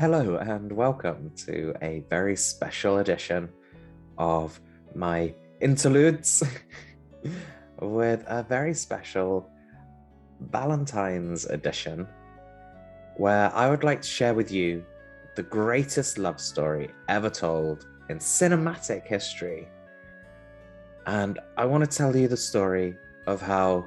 Hello and welcome to a very special edition of my interludes with a very special Valentine's edition where I would like to share with you the greatest love story ever told in cinematic history. And I want to tell you the story of how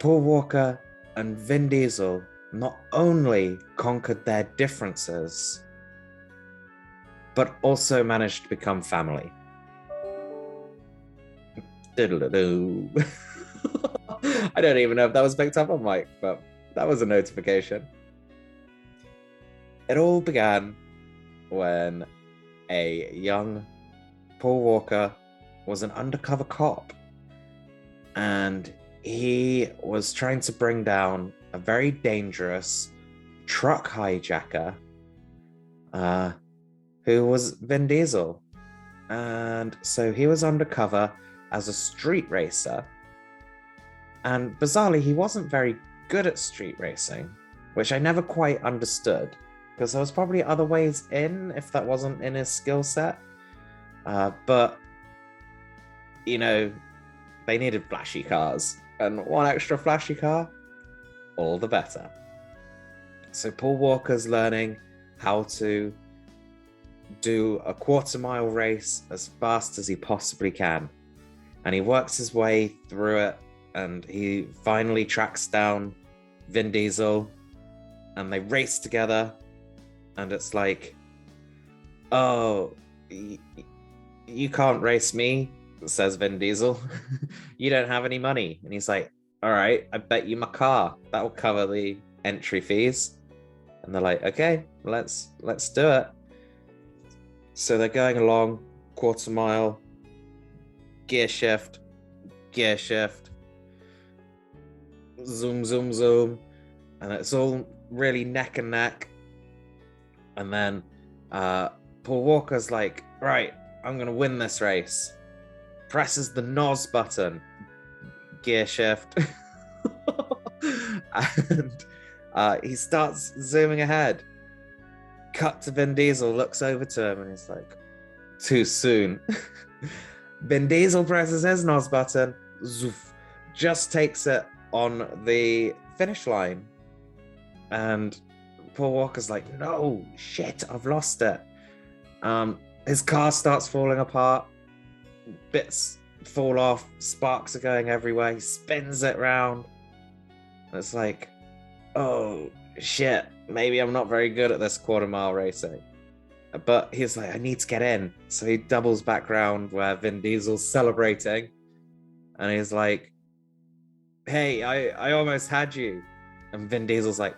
Paul Walker and Vin Diesel not only conquered their differences, but also managed to become family. Diddle-a-doo. I don't even know if that was picked up on mic, but that was a notification. It all began when a young Paul Walker was an undercover cop, and he was trying to bring down a very dangerous truck hijacker who was Vin Diesel. And so he was undercover as a street racer. And bizarrely, he wasn't very good at street racing, which I never quite understood, because there was probably other ways in if that wasn't in his skill set. But, you know, they needed flashy cars. And one extra flashy car, all the better. So Paul Walker's learning how to do a quarter-mile race as fast as he possibly can. And he works his way through it, and he finally tracks down Vin Diesel, and they race together, and it's like, oh, you can't race me, says Vin Diesel. You don't have any money. And he's like, all right, I bet you my car. That'll cover the entry fees. And they're like, okay, let's do it. So they're going along, quarter mile, gear shift, zoom, zoom, zoom. And it's all really neck and neck. And then Paul Walker's like, right, I'm going to win this race. Presses the NOS button, gear shift. And he starts zooming ahead. Cut to Vin Diesel, looks over to him, and he's like, too soon. Vin Diesel presses his NOS button, zoof, just takes it on the finish line. And Paul Walker's like, no, shit, I've lost it. His car starts falling apart. Bits fall off, sparks are going everywhere. He spins it round. And it's like, oh, shit, maybe I'm not very good at this quarter-mile racing. But he's like, I need to get in. So he doubles back round where Vin Diesel's celebrating. And he's like, hey, I almost had you. And Vin Diesel's like,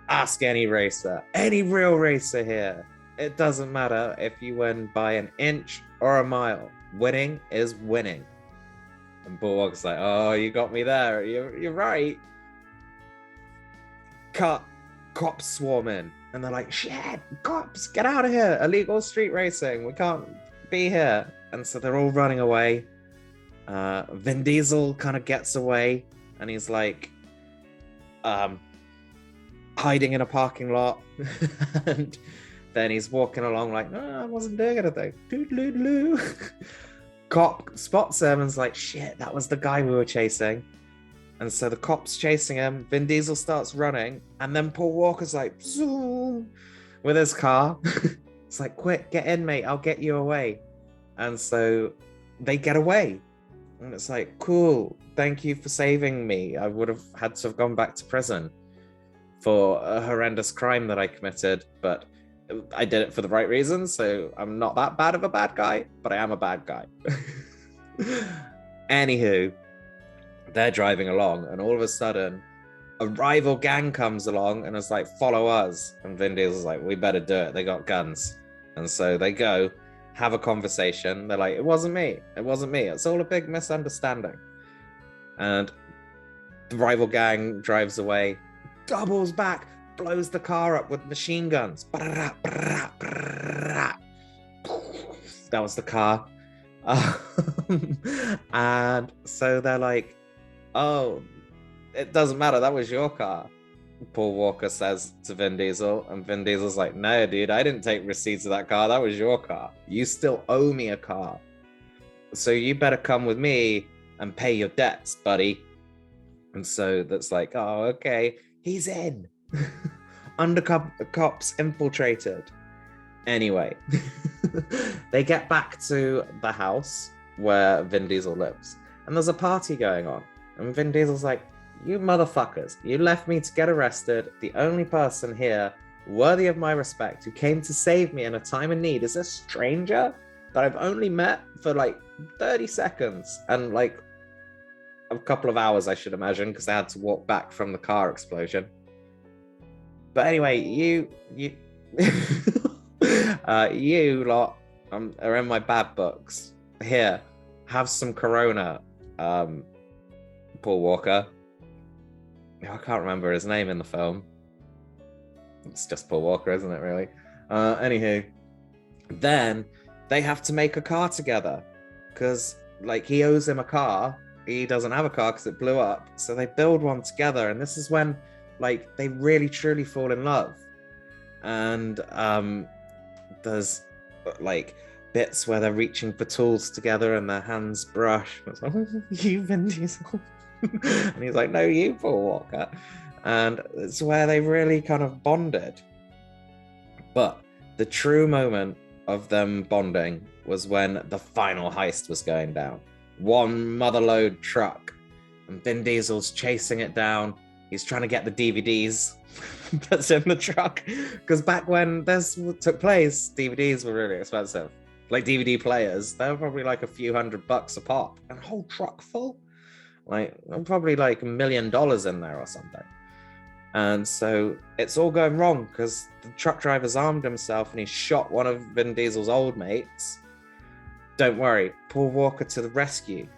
ask any racer, any real racer here. It doesn't matter if you win by an inch or a mile. Winning is winning. And Paul Walker's like, oh, you got me there. You're right. Cut. Cops swarm in. And they're like, shit, cops, get out of here. Illegal street racing. We can't be here. And so they're all running away. Vin Diesel kind of gets away. And he's like, hiding in a parking lot. And then he's walking along like, no, I wasn't doing anything. Doodle-doo. Cop spots him and's like, shit, that was the guy we were chasing. And so the cop's chasing him. Vin Diesel starts running. And then Paul Walker's like, zoom, with his car. It's like, quick, get in, mate. I'll get you away. And so they get away. And it's like, cool. Thank you for saving me. I would have had to have gone back to prison for a horrendous crime that I committed. But I did it for the right reasons, so I'm not that bad of a bad guy, but I am a bad guy. Anywho, they're driving along, and all of a sudden, a rival gang comes along and is like, follow us. And Vin Diesel's like, we better do it. They got guns. And so they go, have a conversation. They're like, it wasn't me. It wasn't me. It's all a big misunderstanding. And the rival gang drives away, doubles back, blows the car up with machine guns. That was the car. And so they're like, oh, it doesn't matter, that was your car. Paul Walker says to Vin Diesel, and Vin Diesel's like, no, dude, I didn't take receipts of that car. That was your car. You still owe me a car. So you better come with me and pay your debts, buddy. And so that's like, oh, okay. He's in. Undercover cops infiltrated. Anyway, they get back to the house where Vin Diesel lives. And there's a party going on. And Vin Diesel's like, you motherfuckers, you left me to get arrested. The only person here worthy of my respect who came to save me in a time of need is a stranger that I've only met for like 30 seconds and like a couple of hours, I should imagine, because they had to walk back from the car explosion. But anyway, you you lot are in my bad books. Here, have some Corona, Paul Walker. I can't remember his name in the film. It's just Paul Walker, isn't it, really? Anywho, then they have to make a car together because, like, he owes him a car. He doesn't have a car because it blew up. So they build one together. And this is when, like, they really, truly fall in love. And there's, like, bits where they're reaching for tools together and their hands brush. It's like, you, Vin Diesel. And he's like, no, you, Paul Walker. And it's where they really kind of bonded. But the true moment of them bonding was when the final heist was going down. One motherload truck, and Vin Diesel's chasing it down. He's trying to get the DVDs that's in the truck. Because back when this took place, DVDs were really expensive. Like DVD players, they were probably like a few $100 a pop. And a whole truck full? Like, probably like $1 million in there or something. And so it's all going wrong because the truck driver's armed himself and he shot one of Vin Diesel's old mates. Don't worry, Paul Walker to the rescue.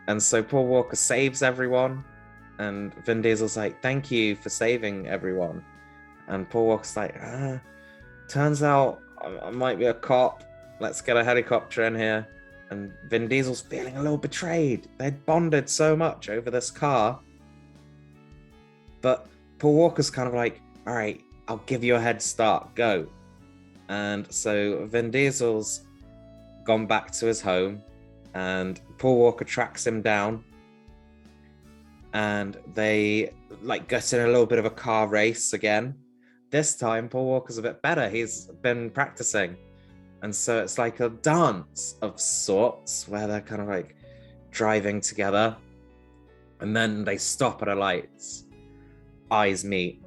And so Paul Walker saves everyone. And Vin Diesel's like, thank you for saving everyone. And Paul Walker's like, turns out I might be a cop. Let's get a helicopter in here. And Vin Diesel's feeling a little betrayed. They'd bonded so much over this car. But Paul Walker's kind of like, all right, I'll give you a head start, go. And so Vin Diesel's gone back to his home and Paul Walker tracks him down. And they like get in a little bit of a car race again. This time, Paul Walker's a bit better. He's been practicing. And so it's like a dance of sorts where they're kind of like driving together. And then they stop at a lights. Eyes meet.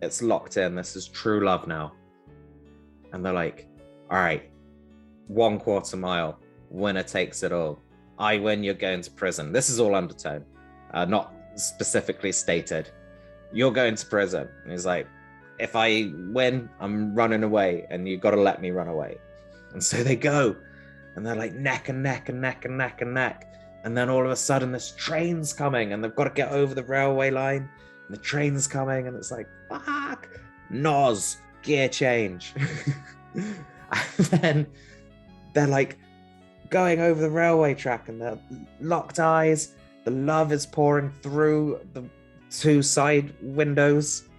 It's locked in. This is true love now. And they're like, all right, 1/4 mile. Winner takes it all. I win, you're going to prison. This is all undertone. Not specifically stated. You're going to prison. And he's like, if I win, I'm running away. And you've got to let me run away. And so they go, and they're like neck and neck and neck and neck and neck. And then all of a sudden this train's coming and they've got to get over the railway line. And the train's coming and it's like, fuck, Nos, gear change. And then they're like going over the railway track and they're locked eyes. The love is pouring through the 2 side windows.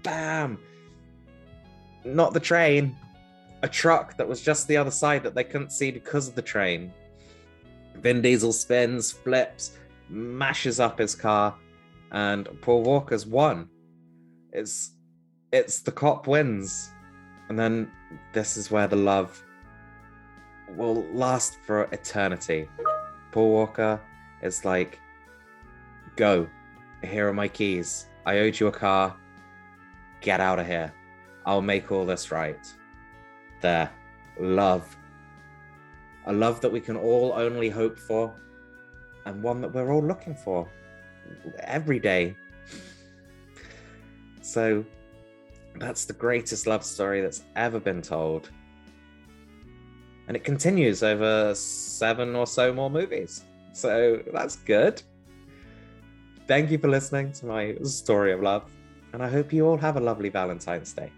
Bam. Not the train. A truck that was just the other side that they couldn't see because of the train. Vin Diesel spins, flips, mashes up his car, and Paul Walker's won. It's the cop wins. And then this is where the love will last for eternity. Paul Walker is like, go, here are my keys. I owed you a car. Get out of here. I'll make all this right. There. Love. A love that we can all only hope for, and one that we're all looking for every day. So that's the greatest love story that's ever been told. And it continues over 7 or so more movies. So that's good. Thank you for listening to my story of love. And I hope you all have a lovely Valentine's Day.